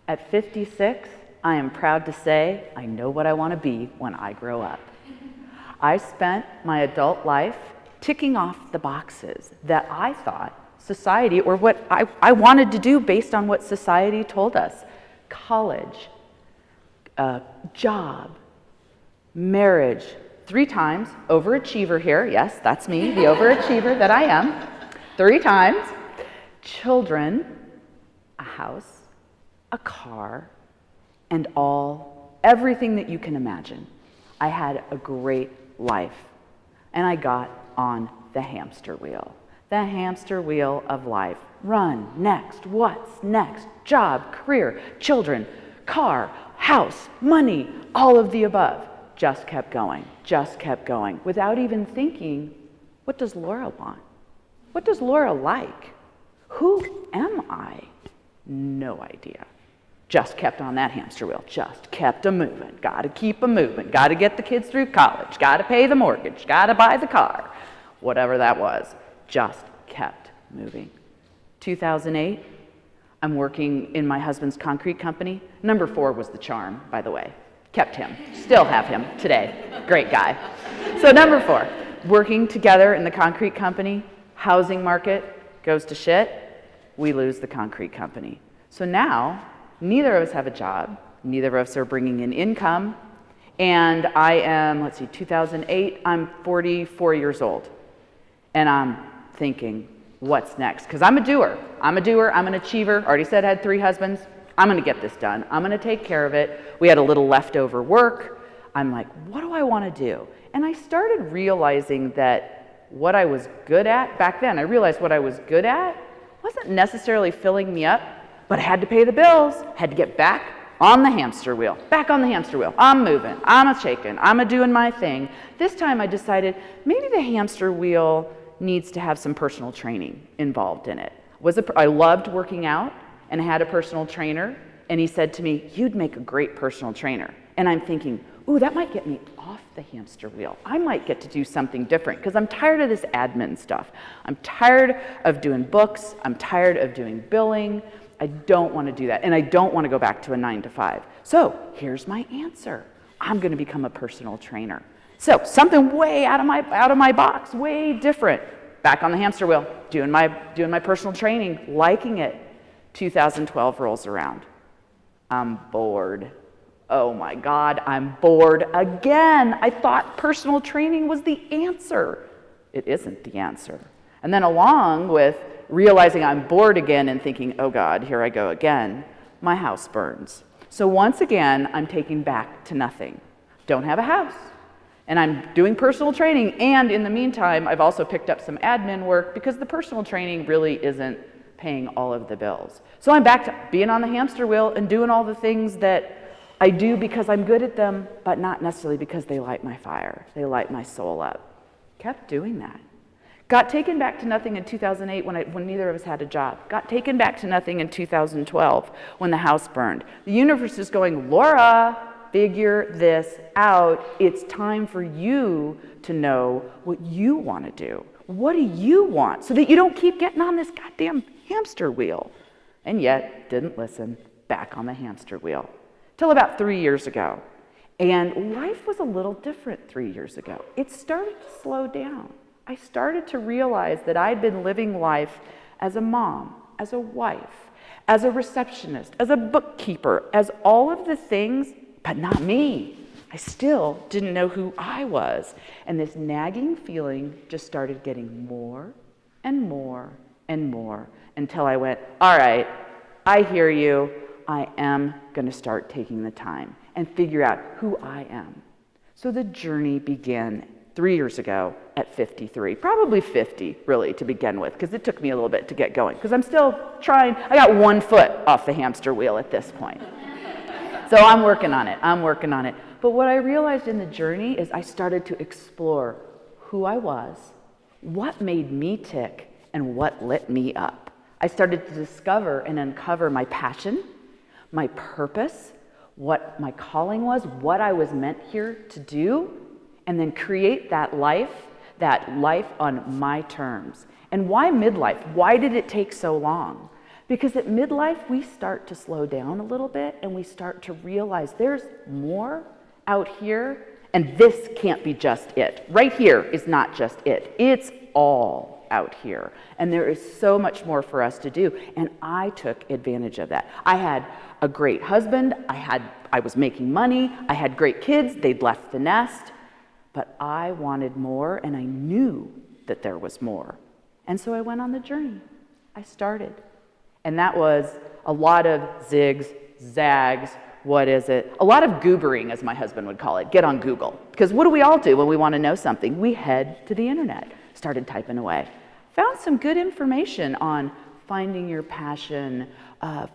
At 56, I am proud to say I know what I want to be when I grow up. I spent my adult life ticking off the boxes that I thought society, or what I wanted to do based on what society told us. College, job, marriage, 3 times, overachiever here, yes, that's me, the overachiever that I am, 3 times, children, a house, a car, and everything that you can imagine. I had a great life, and I got on the hamster wheel. The hamster wheel of life. Run, next, what's next? Job, career, children, car, house, money, all of the above. Just kept going, without even thinking, what does Laura want? What does Laura like? Who am I? No idea. Just kept on that hamster wheel, just kept a moving. Gotta keep a moving, gotta get the kids through college, gotta pay the mortgage, gotta buy the car, whatever that was. Just kept moving. 2008, I'm working in my husband's concrete company. Number 4 was the charm, by the way. Kept him, still have him today. Great guy. So number 4, working together in the concrete company, housing market goes to shit, we lose the concrete company. So now, neither of us have a job, neither of us are bringing in income, and I am, 2008, I'm 44 years old. And I'm thinking, what's next? Because I'm a doer, I'm an achiever, already said I had 3 husbands. I'm gonna get this done, I'm gonna take care of it. We had a little leftover work. I'm like, what do I wanna do? And I started realizing that what I was good at, back then, I realized what I was good at wasn't necessarily filling me up, but I had to pay the bills, had to get back on the hamster wheel, I'm moving, I'm shaking, I'm doing my thing. This time I decided maybe the hamster wheel needs to have some personal training involved in it. I loved working out, and I had a personal trainer, and he said to me, you'd make a great personal trainer. And I'm thinking, ooh, that might get me off the hamster wheel. I might get to do something different, because I'm tired of this admin stuff. I'm tired of doing books, I'm tired of doing billing. I don't want to do that, and I don't want to go back to a 9 to 5. So here's my answer. I'm going to become a personal trainer. So something way out of my box, way different. Back on the hamster wheel, doing my personal training, liking it. 2012 rolls around. I'm bored. Oh my God, I'm bored again. I thought personal training was the answer. It isn't the answer. And then along with realizing I'm bored again and thinking, oh God, here I go again, my house burns. So once again, I'm taking back to nothing. Don't have a house. And I'm doing personal training, and in the meantime, I've also picked up some admin work because the personal training really isn't paying all of the bills. So I'm back to being on the hamster wheel and doing all the things that I do because I'm good at them, but not necessarily because they light my fire, they light my soul up. Kept doing that. Got taken back to nothing in 2008 when neither of us had a job. Got taken back to nothing in 2012 when the house burned. The universe is going, Laura, figure this out. It's time for you to know what you want to do. What do you want? So that you don't keep getting on this goddamn hamster wheel. And yet, didn't listen, back on the hamster wheel. Till about 3 years ago. And life was a little different 3 years ago. It started to slow down. I started to realize that I'd been living life as a mom, as a wife, as a receptionist, as a bookkeeper, as all of the things, but not me. I still didn't know who I was. And this nagging feeling just started getting more and more and more until I went, all right, I hear you. I am going to start taking the time and figure out who I am. So the journey began 3 years ago at 53, probably 50 really to begin with, because it took me a little bit to get going, because I'm still trying. I got 1 foot off the hamster wheel at this point. So I'm working on it. But what I realized in the journey is I started to explore who I was, what made me tick, and what lit me up. I started to discover and uncover my passion, my purpose, what my calling was, what I was meant here to do, and then create that life on my terms. And why midlife? Why did it take so long? Because at midlife, we start to slow down a little bit and we start to realize there's more out here, and this can't be just it. Right here is not just it. It's all out here. And there is so much more for us to do. And I took advantage of that. I had a great husband. I was making money. I had great kids. They'd left the nest. But I wanted more, and I knew that there was more. And so I went on the journey. I started. And that was a lot of zigs, zags, what is it? A lot of goobering, as my husband would call it. Get on Google. Because what do we all do when we want to know something? We head to the internet. Started typing away. Found some good information on finding your passion,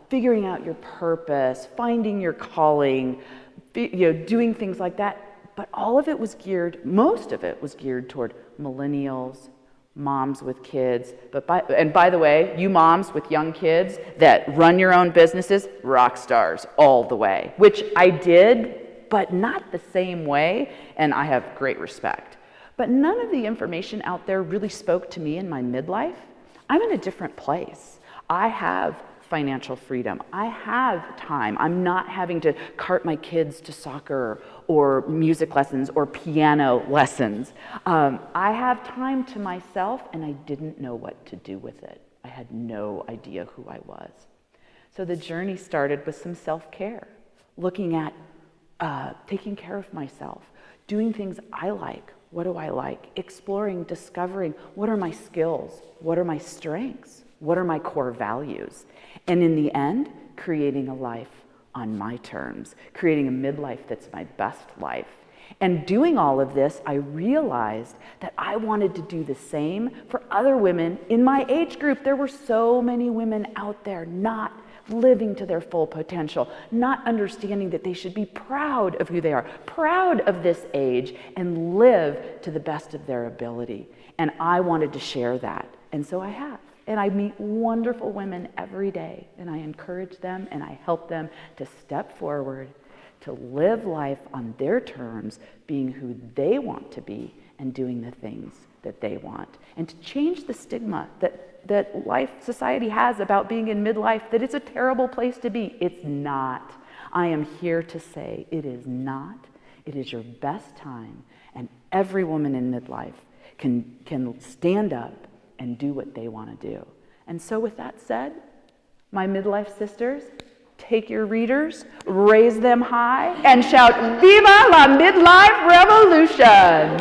figuring out your purpose, finding your calling, doing things like that. But all of it was most of it was geared toward millennials, moms with kids. And by the way, you moms with young kids that run your own businesses, rock stars all the way, which I did, but not the same way, and I have great respect. But none of the information out there really spoke to me in my midlife. I'm in a different place. I have financial freedom. I have time. I'm not having to cart my kids to soccer or music lessons or piano lessons. I have time to myself, and I didn't know what to do with it. I had no idea who I was. So the journey started with some self-care, looking at taking care of myself, doing things I like. What do I like? Exploring, discovering, what are my skills? What are my strengths? What are my core values? And in the end, creating a life on my terms, creating a midlife that's my best life. And doing all of this, I realized that I wanted to do the same for other women in my age group. There were so many women out there not living to their full potential, not understanding that they should be proud of who they are, proud of this age, and live to the best of their ability. And I wanted to share that. And so I have. And I meet wonderful women every day, and I encourage them and I help them to step forward, to live life on their terms, being who they want to be and doing the things that they want, and to change the stigma that society has about being in midlife, that it's a terrible place to be. It's not. I am here to say it is not. It is your best time, and every woman in midlife can stand up and do what they want to do. And so with that said, my midlife sisters, take your readers, raise them high, and shout, "Viva la Midlife Revolution!"